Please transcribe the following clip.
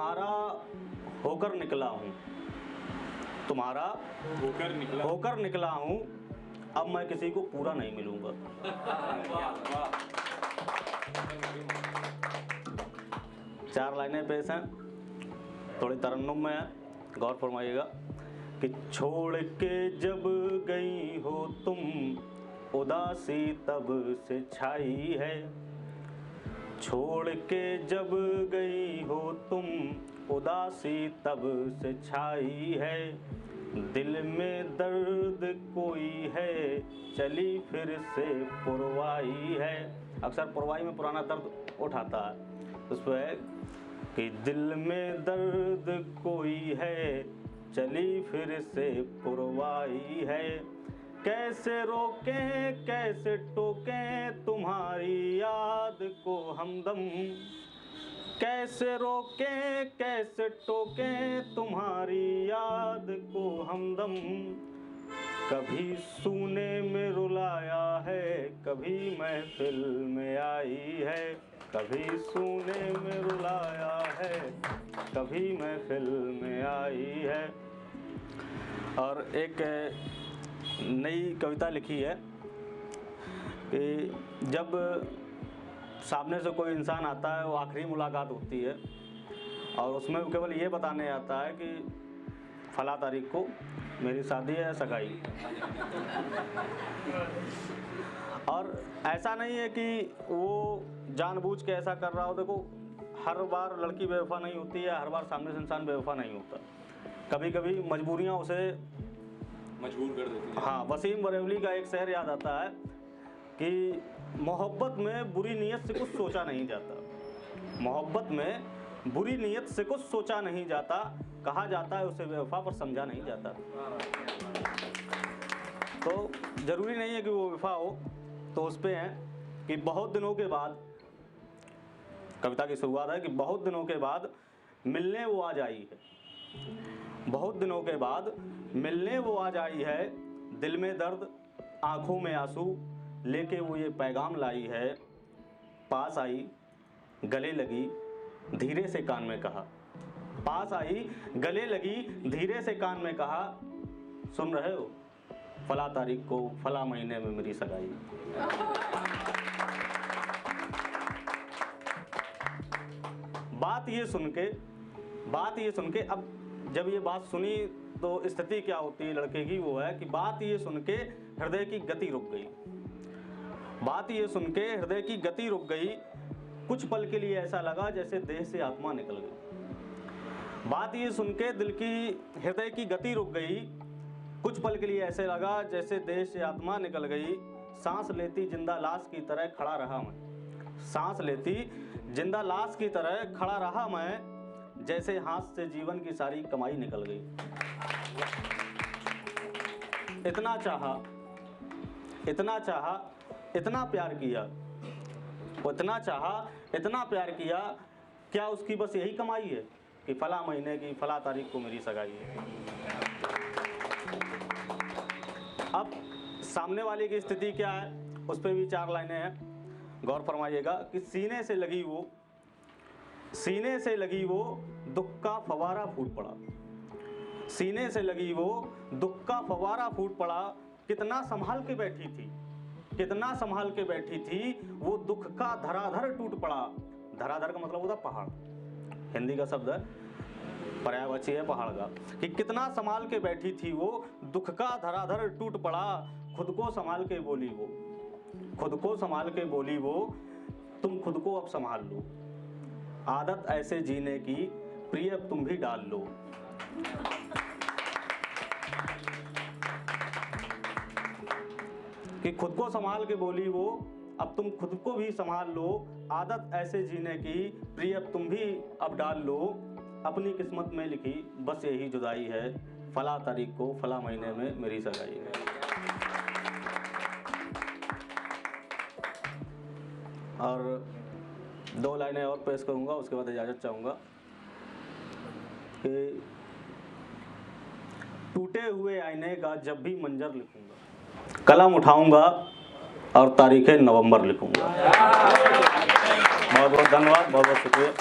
तुम्हारा होकर निकला हूँ, तुम्हारा होकर निकला हूँ, अब मैं किसी को पूरा नहीं मिलूंगा। चार लाइनें पेश हैं, थोड़ी तरन्नुम में है, गौर फरमाइएगा कि छोड़ के जब गई हो तुम, उदासी तब से छाई है। छोड़ के जब गई हो तुम, उदासी तब से छाई है। दिल में दर्द कोई है, चली फिर से पुरवाई है। अक्सर पुरवाई में पुराना दर्द उठाता है, उस पर कि दिल में दर्द कोई है, चली फिर से पुरवाई है। कैसे रोकें कैसे टोकें तुम्हारी याद को हमदम, कैसे रोकें कैसे टोकें तुम्हारी याद को हमदम। कभी सूने में रुलाया है, कभी महफिल में आई है। कभी सूने में रुलाया है, कभी महफिल में आई है। और एक नई कविता लिखी है कि जब सामने से कोई इंसान आता है, वो आखिरी मुलाकात होती है और उसमें वो केवल ये बताने आता है कि फला तारीख को मेरी शादी है, सगाई। और ऐसा नहीं है कि वो जानबूझ के ऐसा कर रहा हो। देखो, हर बार लड़की बेवफा नहीं होती है, हर बार सामने से इंसान बेवफा नहीं होता। कभी कभी मजबूरियाँ उसे मजबूर कर देती हैं। हाँ, वसीम बरेलवी का एक शेर याद आता है कि मोहब्बत में बुरी नीयत से कुछ सोचा नहीं जाता। मोहब्बत में बुरी नीयत से कुछ सोचा नहीं जाता, कहा जाता है उसे बेवफा पर समझा नहीं जाता। तो ज़रूरी नहीं है कि वो वफा हो। तो उस पे है कि बहुत दिनों के बाद, कविता की शुरुआत है कि बहुत दिनों के बाद मिलने वो आज आई है। बहुत दिनों के बाद मिलने वो आज आई है, दिल में दर्द आंखों में आंसू लेके वो ये पैगाम लाई है। पास आई गले लगी धीरे से कान में कहा, पास आई गले लगी धीरे से कान में कहा, सुन रहे हो फला तारीख को फला महीने में मेरी सगाई। बात ये सुन के अब जब ये बात सुनी तो स्थिति क्या होती है लड़के की, वो है कि बात ये सुन के हृदय की गति रुक गई। बात ये सुन के हृदय की गति रुक गई, कुछ पल के लिए ऐसा लगा जैसे देह से आत्मा निकल गई। बात ये सुन के दिल की हृदय की गति रुक गई, कुछ पल के लिए ऐसे लगा जैसे देह से आत्मा निकल गई। सांस लेती जिंदा लाश की तरह खड़ा रहा मैं, सांस लेती जिंदा लाश की तरह खड़ा रहा मैं, जैसे हाथ से जीवन की सारी कमाई निकल गई। इतना चाहा, इतना प्यार किया, इतना चाहा, इतना प्यार किया, क्या उसकी बस यही कमाई है कि फला महीने की फला तारीख को मेरी सगाई है। अब सामने वाले की स्थिति क्या है, उस पर भी चार लाइनें हैं, गौर फरमाइएगा कि सीने से लगी वो दुख का फवारा फूट पड़ा। सीने से लगी वो दुख का फवारा फूट पड़ा, कितना संभाल के बैठी थी, कितना संभाल के बैठी थी, वो दुख का धराधर टूट पड़ा। धराधर का मतलब होता पहाड़, हिंदी का शब्द है, पर्यायवाची है पहाड़ का, कि कितना संभाल के बैठी थी वो, दुख का धराधर टूट पड़ा। खुद को संभाल के बोली वो, खुद को संभाल के बोली वो, तुम खुद को अब संभाल लो, आदत ऐसे जीने की प्रिय अब तुम भी डाल लो। कि खुद को संभाल के बोली वो, अब तुम खुद को भी संभाल लो, आदत ऐसे जीने की प्रिय अब तुम भी अब डाल लो। अपनी किस्मत में लिखी बस यही जुदाई है, फला तारीख को फला महीने में मेरी सगाई है। और दो लाइनें और पेश करूंगा, उसके बाद इजाज़त चाहूँगा कि टूटे हुए आईने का जब भी मंजर लिखूंगा, कलम उठाऊंगा और तारीखें नवंबर लिखूंगा। बहुत बहुत धन्यवाद, बहुत बहुत शुक्रिया।